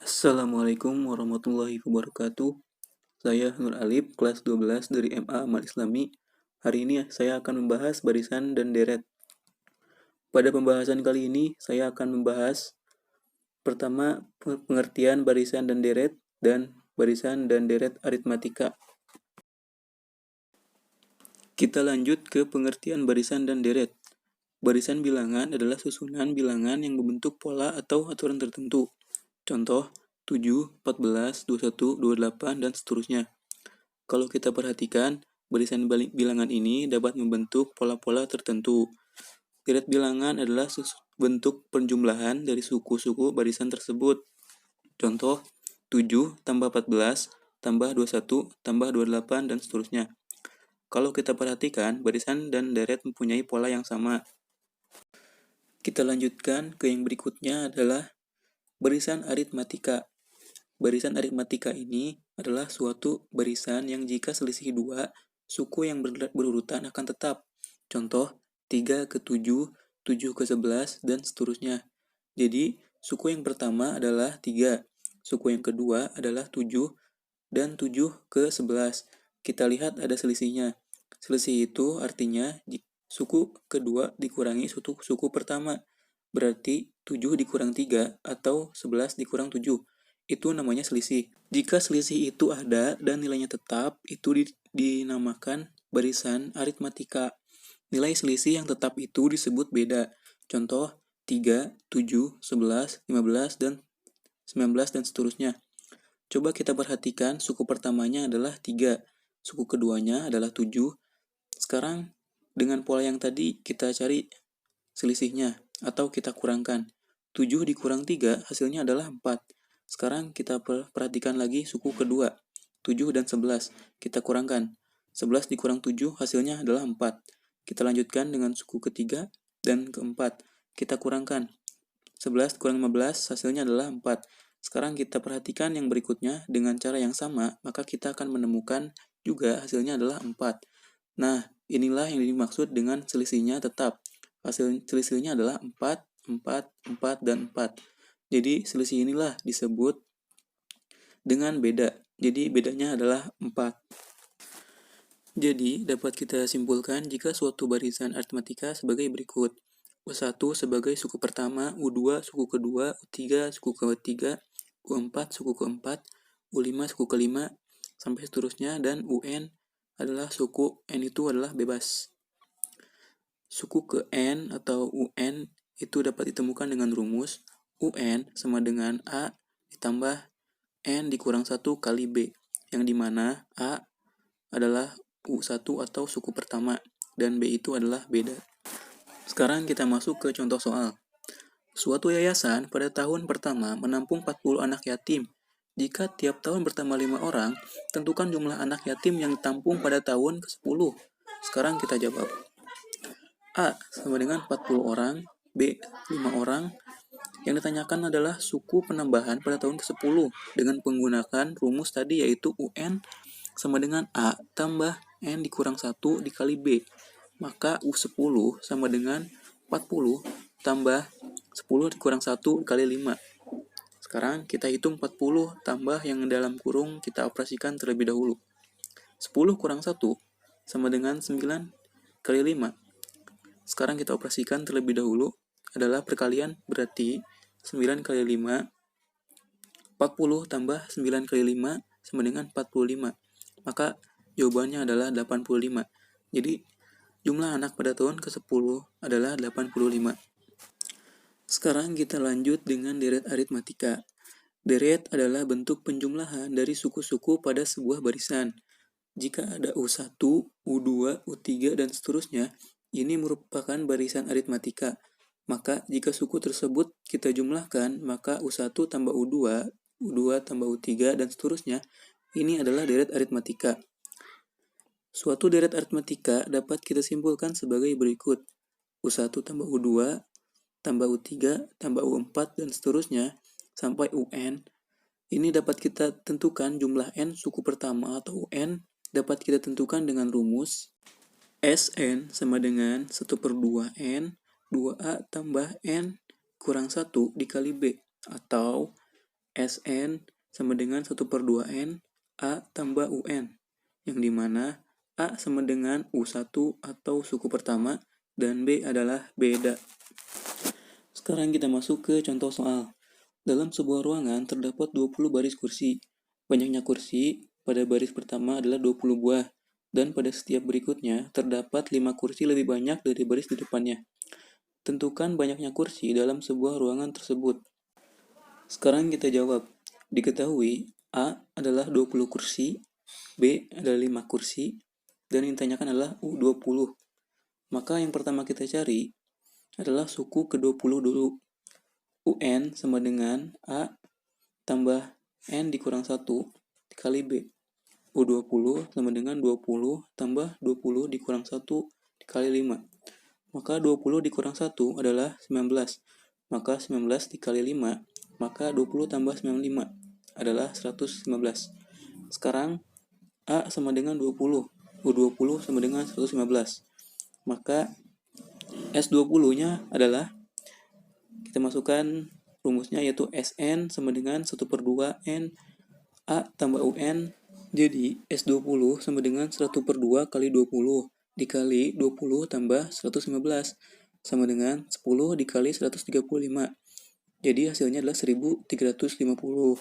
Assalamualaikum warahmatullahi wabarakatuh. Saya Nur Alip, kelas 12 dari MA Amal Islami. Hari ini saya akan membahas barisan dan deret. Pada pembahasan kali ini, saya akan membahas pertama pengertian barisan dan deret aritmatika. Kita lanjut ke pengertian barisan dan deret. Barisan bilangan adalah susunan bilangan yang membentuk pola atau aturan tertentu. Contoh, 7, 14, 21, 28, dan seterusnya. Kalau kita perhatikan, barisan bilangan ini dapat membentuk pola-pola tertentu. Deret bilangan adalah bentuk penjumlahan dari suku-suku barisan tersebut. Contoh, 7 tambah 14, tambah 21, tambah 28, dan seterusnya. Kalau kita perhatikan, barisan dan deret mempunyai pola yang sama. Kita lanjutkan ke yang berikutnya adalah barisan aritmatika. Barisan aritmatika ini adalah suatu barisan yang jika selisih dua suku yang berurutan akan tetap. Contoh, 3 ke 7, 7 ke 11, dan seterusnya. Jadi, suku yang pertama adalah 3, suku yang kedua adalah 7, dan 7 ke 11. Kita lihat ada selisihnya. Selisih itu artinya suku kedua dikurangi suku pertama. Berarti 7 dikurang 3 atau 11 dikurang 7. Itu namanya selisih. Jika selisih itu ada dan nilainya tetap, itu dinamakan barisan aritmatika. Nilai selisih yang tetap itu disebut beda. Contoh, 3, 7, 11, 15, dan 19, dan seterusnya. Coba kita perhatikan, suku pertamanya adalah 3, suku keduanya adalah 7. Sekarang, dengan pola yang tadi, kita cari selisihnya, atau kita kurangkan. 7 dikurang 3, hasilnya adalah 4. Sekarang kita perhatikan lagi suku kedua, 7 dan 11. Kita kurangkan. 11 dikurang 7, hasilnya adalah 4. Kita lanjutkan dengan suku ketiga dan keempat. Kita kurangkan. 11 kurang 15, hasilnya adalah 4. Sekarang kita perhatikan yang berikutnya dengan cara yang sama, maka kita akan menemukan juga hasilnya adalah 4. Nah, inilah yang dimaksud dengan selisihnya tetap. Hasil selisihnya adalah 4, 4, 4, dan 4. Jadi, selisih inilah disebut dengan beda. Jadi, bedanya adalah 4. Jadi, dapat kita simpulkan jika suatu barisan aritmatika sebagai berikut. U1 sebagai suku pertama, U2 suku kedua, U3 suku ketiga, U4 suku keempat, U5 suku kelima, sampai seterusnya, dan UN adalah suku N itu adalah bebas. Suku ke N atau UN itu dapat ditemukan dengan rumus UN sama dengan A ditambah N dikurang 1 kali B, yang dimana A adalah U1 atau suku pertama, dan B itu adalah beda. Sekarang kita masuk ke contoh soal. Suatu yayasan pada tahun pertama menampung 40 anak yatim. Jika tiap tahun bertambah 5 orang, tentukan jumlah anak yatim yang ditampung pada tahun ke-10. Sekarang kita jawab. A sama dengan 40 orang, B 5 orang. Yang ditanyakan adalah suku penambahan pada tahun ke-10 dengan menggunakan rumus tadi, yaitu UN sama dengan A tambah N dikurang 1 dikali B. Maka U10 sama dengan 40 tambah 10 dikurang 1 kali 5. Sekarang kita hitung 40 tambah yang dalam kurung kita operasikan terlebih dahulu. 10 kurang 1 sama dengan 9 kali 5. Sekarang kita operasikan terlebih dahulu adalah perkalian, berarti 9 kali 5, 40 tambah 9 kali 5 sama dengan 45. Maka jawabannya adalah 85. Jadi jumlah anak pada tahun ke-10 adalah 85. Sekarang kita lanjut dengan deret aritmatika. Deret adalah bentuk penjumlahan dari suku-suku pada sebuah barisan. Jika ada U1, U2, U3, dan seterusnya, ini merupakan barisan aritmatika. Maka jika suku tersebut kita jumlahkan, maka U1 tambah U2, U2 tambah U3, dan seterusnya, ini adalah deret aritmatika. Suatu deret aritmatika dapat kita simpulkan sebagai berikut. U1 tambah U2, tambah U3, tambah U4, dan seterusnya, sampai UN. Ini dapat kita tentukan jumlah N suku pertama atau UN dapat kita tentukan dengan rumus Sn sama dengan 1/2N 2A tambah N kurang 1 dikali B, atau Sn sama dengan 1/2N A tambah UN, yang dimana A sama dengan U1 atau suku pertama, dan B adalah beda. Sekarang kita masuk ke contoh soal. Dalam sebuah ruangan terdapat 20 baris kursi. Banyaknya kursi pada baris pertama adalah 20 buah, dan pada setiap berikutnya terdapat 5 kursi lebih banyak dari baris di depannya. Tentukan banyaknya kursi dalam sebuah ruangan tersebut. Sekarang kita jawab. Diketahui A adalah 20 kursi, B adalah 5 kursi, dan yang ditanyakan adalah U20. Maka yang pertama kita cari adalah suku ke-20 dulu. UN sama dengan A tambah N dikurang 1 dikali B. U20 sama dengan 20 tambah 20 dikurang 1 dikali 5. Maka 20 dikurang 1 adalah 19. Maka 19 dikali 5, maka 20 tambah 95 adalah 115. Sekarang A sama dengan 20, U20 sama dengan 115. Maka S20-nya adalah, kita masukkan rumusnya, yaitu Sn sama dengan 1/2N A tambah UN. Jadi S20 sama dengan 1/2 kali 20 dikali 20 tambah 115 sama dengan 10 dikali 135. Jadi hasilnya adalah 1350.